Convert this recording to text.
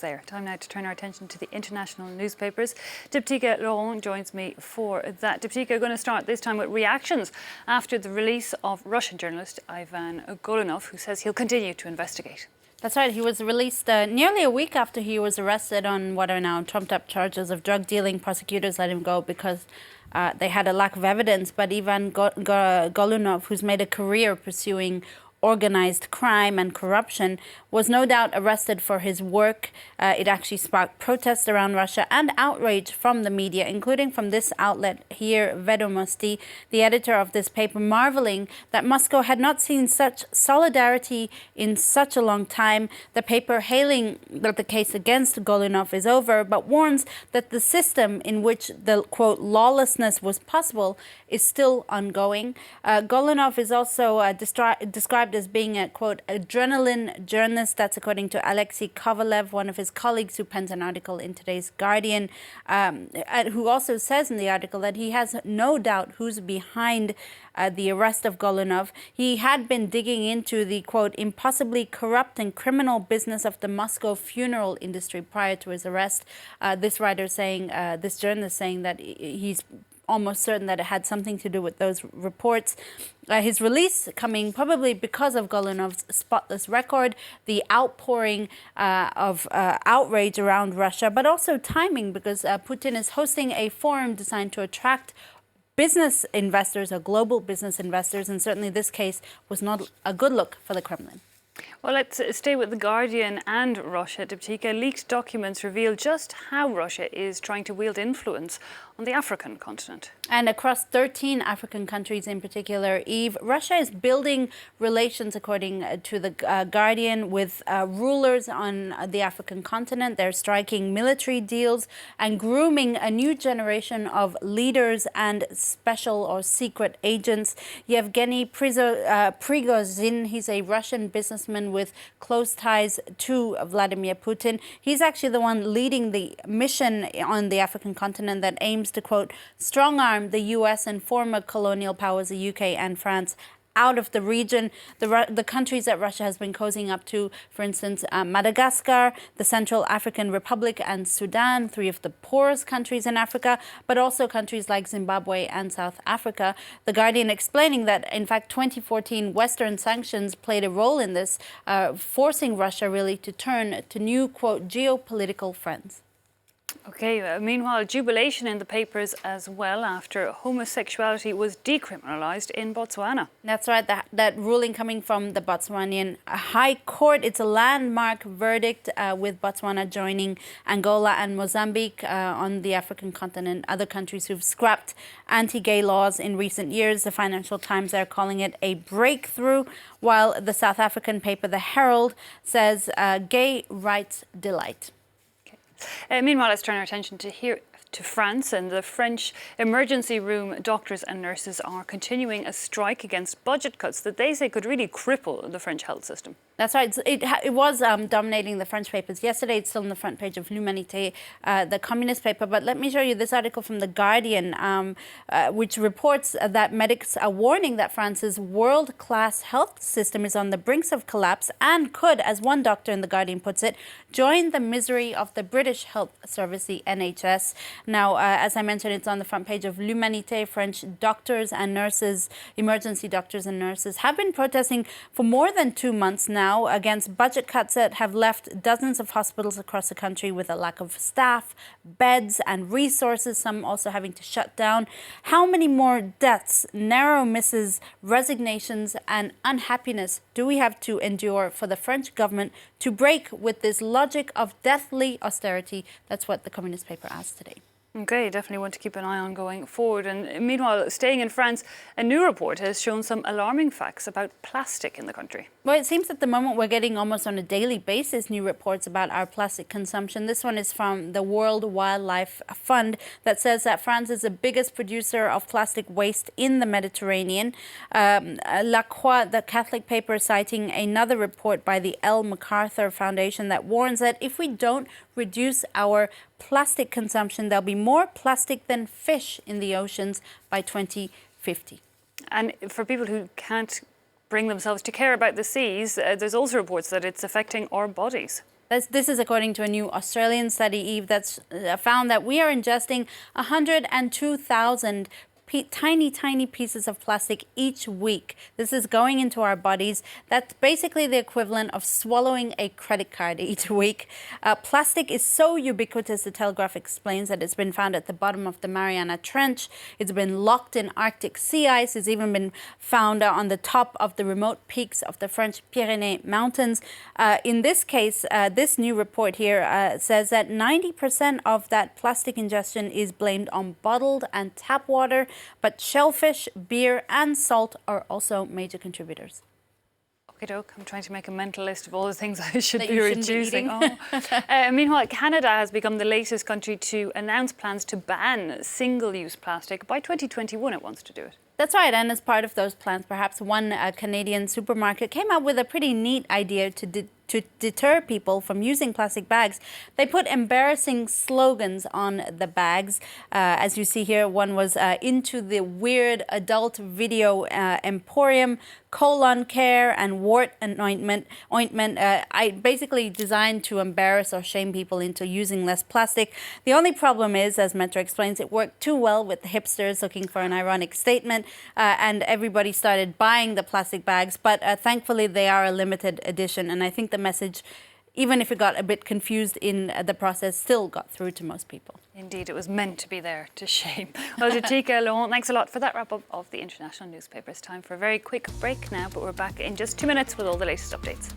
there. Time now to turn our attention to the international newspapers. Diptyque Laurent joins me for that. Diptyque, going to start this time with reactions after the release of Russian journalist Ivan Golunov, who says he'll continue to investigate. That's right. He was released nearly a week after he was arrested on what are now trumped-up charges of drug dealing. Prosecutors let him go because they had a lack of evidence. But Ivan Golunov, who's made a career pursuing organized crime and corruption, was no doubt arrested for his work. It actually sparked protests around Russia and outrage from the media, including from this outlet here, Vedomosti, the editor of this paper, marveling that Moscow had not seen such solidarity in such a long time. The paper hailing that the case against Golunov is over, but warns that the system in which the, quote, lawlessness was possible is still ongoing. Golunov is also described as being a, quote, adrenaline journalist. That's according to Alexei Kovalev, one of his colleagues who pens an article in today's Guardian, who also says in the article that he has no doubt who's behind the arrest of Golunov. He had been digging into the, quote, impossibly corrupt and criminal business of the Moscow funeral industry prior to his arrest. This journalist saying that he's almost certain that it had something to do with those reports. His release coming probably because of Golunov's spotless record, the outpouring of outrage around Russia, but also timing because Putin is hosting a forum designed to attract business investors or global business investors, and certainly this case was not a good look for the Kremlin. Well, let's stay with The Guardian and Russia. Diptyque, leaked documents reveal just how Russia is trying to wield influence on the African continent. And across 13 African countries in particular, Eve, Russia is building relations, according to The Guardian, with rulers on the African continent. They're striking military deals and grooming a new generation of leaders and special or secret agents. Yevgeny Prigozhin, he's a Russian businessman with close ties to Vladimir Putin. He's actually the one leading the mission on the African continent that aims to, quote, strong-arm the U.S. and former colonial powers, the U.K. and France, out of the region. The countries that Russia has been cozying up to, for instance, Madagascar, the Central African Republic and Sudan, three of the poorest countries in Africa, but also countries like Zimbabwe and South Africa. The Guardian explaining that, in fact, 2014 Western sanctions played a role in this, forcing Russia really to turn to new, quote, geopolitical friends. Okay, meanwhile, jubilation in the papers as well after homosexuality was decriminalized in Botswana. That's right, that ruling coming from the Botswanian High Court. It's a landmark verdict with Botswana joining Angola and Mozambique on the African continent, other countries who've scrapped anti-gay laws in recent years. The Financial Times are calling it a breakthrough, while the South African paper, The Herald, says gay rights delight. Meanwhile, let's turn our attention to France, and the French emergency room doctors and nurses are continuing a strike against budget cuts that they say could really cripple the French health system. That's right. It was dominating the French papers. Yesterday, it's still on the front page of L'Humanité, the communist paper. But let me show you this article from The Guardian, which reports that medics are warning that France's world-class health system is on the brink of collapse and could, as one doctor in The Guardian puts it, join the misery of the British health service, the NHS. Now, as I mentioned, it's on the front page of L'Humanité. French doctors and nurses, emergency doctors and nurses, have been protesting for more than 2 months now against budget cuts that have left dozens of hospitals across the country with a lack of staff, beds and resources, some also having to shut down. How many more deaths, narrow misses, resignations and unhappiness do we have to endure for the French government to break with this logic of deathly austerity? That's what the communist paper asked today. Okay, definitely want to keep an eye on going forward. And meanwhile, staying in France, a new report has shown some alarming facts about plastic in the country. Well, it seems at the moment we're getting almost on a daily basis new reports about our plastic consumption. This one is from the World Wildlife Fund that says that France is the biggest producer of plastic waste in the Mediterranean. La Croix, the Catholic paper, citing another report by the L. MacArthur Foundation that warns that if we don't reduce our plastic consumption, there'll be more plastic than fish in the oceans by 2050. And for people who can't bring themselves to care about the seas, there's also reports that it's affecting our bodies. This is according to a new Australian study, Eve, that's found that we are ingesting 102,000 tiny pieces of plastic each week. This is going into our bodies. That's basically the equivalent of swallowing a credit card each week. Plastic is so ubiquitous, the Telegraph explains, that it's been found at the bottom of the Mariana Trench. It's been locked in Arctic sea ice. It's even been found on the top of the remote peaks of the French Pyrenees Mountains. In this case, this new report here says that 90% of that plastic ingestion is blamed on bottled and tap water. But shellfish, beer and salt are also major contributors. Okay, I'm trying to make a mental list of all the things I should that be reducing. Meanwhile, Canada has become the latest country to announce plans to ban single-use plastic. By 2021, it wants to do it. That's right, and as part of those plans, perhaps one Canadian supermarket came up with a pretty neat idea to deter people from using plastic bags. They put embarrassing slogans on the bags. As you see here, one was into the weird adult video emporium, colon care and wart ointment. I basically designed to embarrass or shame people into using less plastic. The only problem is, as Metro explains, it worked too well with the hipsters looking for an ironic statement, and everybody started buying the plastic bags. But thankfully, they are a limited edition, and I think the message, even if it got a bit confused in the process, still got through to most people. Indeed, it was meant to be there to shame. Well, Jatika, Laurent, thanks a lot for that wrap-up of the international newspaper. It's time for a very quick break now, but we're back in just 2 minutes with all the latest updates.